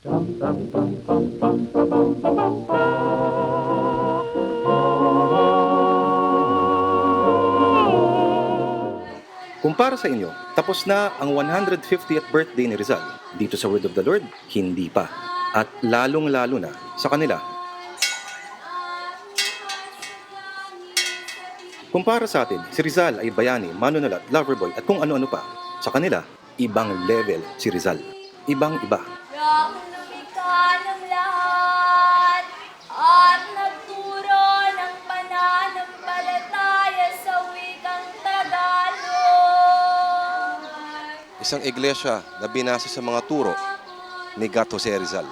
Kumpara sa inyo, tapos na ang 150th birthday ni Rizal. Dito sa Word of the Lord, hindi pa. At lalong-lalo na sa kanila. Kumpara sa atin, si Rizal ay bayani, manunulat, loverboy at kung ano-ano pa. Sa kanila, ibang level si Rizal. Ibang-iba. Yang lumikha ng lahat at nagturo ng pananampalataya sa wikang Tagalog. Isang iglesia na binasa sa mga turo ni Gat Jose Rizal.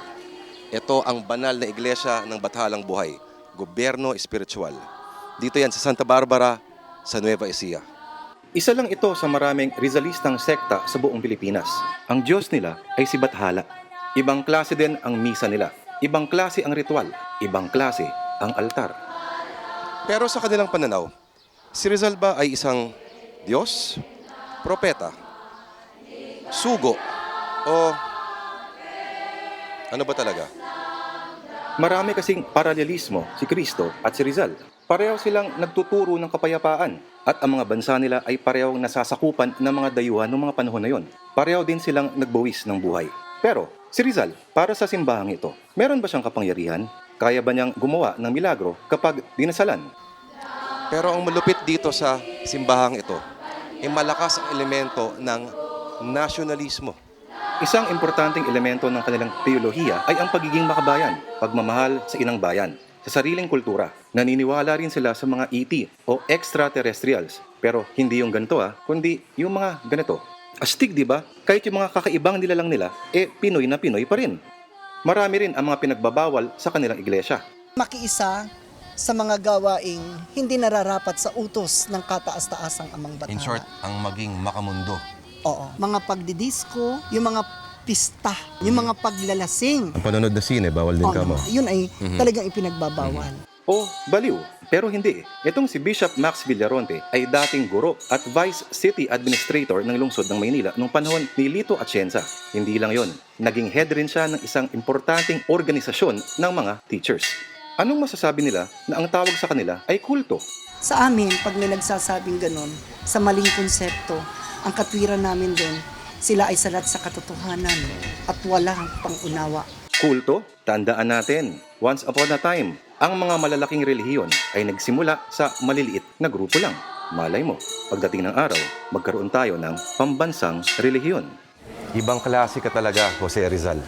Ito ang banal na iglesia ng Bathalang Buhay, gobyerno espiritual. Dito yan sa Santa Barbara, sa Nueva Ecija. Isa lang ito sa maraming Rizalistang sekta sa buong Pilipinas. Ang Diyos nila ay si Bathala. Ibang klase din ang misa nila. Ibang klase ang ritual. Ibang klase ang altar. Pero sa kanilang pananaw, si Rizal ba ay isang Diyos, propeta, sugo, o ano ba talaga? Marami kasing paralelismo si Kristo at si Rizal. Pareho silang nagtuturo ng kapayapaan at ang mga bansa nila ay parehong nasasakupan ng mga dayuhan ng mga panahon na yon. Pareho din silang nagbuwis ng buhay. Pero si Rizal, para sa simbahang ito, meron ba siyang kapangyarihan? Kaya ba niyang gumawa ng milagro kapag dinasalan? Pero ang malupit dito sa simbahang ito, ay malakas ang elemento ng nasyonalismo. Isang importanteng elemento ng kanilang teolohiya ay ang pagiging makabayan, pagmamahal sa inang bayan, sa sariling kultura. Naniniwala rin sila sa mga ET o extraterrestrials. Pero hindi yung ganito kundi yung mga ganito. Astig, di ba? Kahit yung mga kakaibang nilalang nila, Pinoy na Pinoy pa rin. Marami rin ang mga pinagbabawal sa kanilang iglesia. Makiisa sa mga gawaing hindi nararapat sa utos ng kataas-taasang amang Bathala. In short, ang maging makamundo. Oo. Mga pagdidisko, yung mga pista, yung mga paglalasing. Ang panonood na sine, bawal din kamo. Yun ay talagang ipinagbabawal. O baliw, pero hindi. Itong si Bishop Max Villaronte ay dating guro at Vice City Administrator ng lungsod ng Maynila nung panahon ni Lito Atienza. Hindi lang yon, naging head rin siya ng isang importanteng organisasyon ng mga teachers. Anong masasabi nila na ang tawag sa kanila ay kulto? Sa amin, pag may nagsasabing ganun, sa maling konsepto, ang katwiran namin doon, sila ay salat sa katotohanan at walang pangunawa. Kulto, tandaan natin, once upon a time, ang mga malalaking relihiyon ay nagsimula sa maliliit na grupo lang. Malay mo, pagdating ng araw, magkaroon tayo ng pambansang relihiyon. Ibang klase ka talaga, Jose Rizal.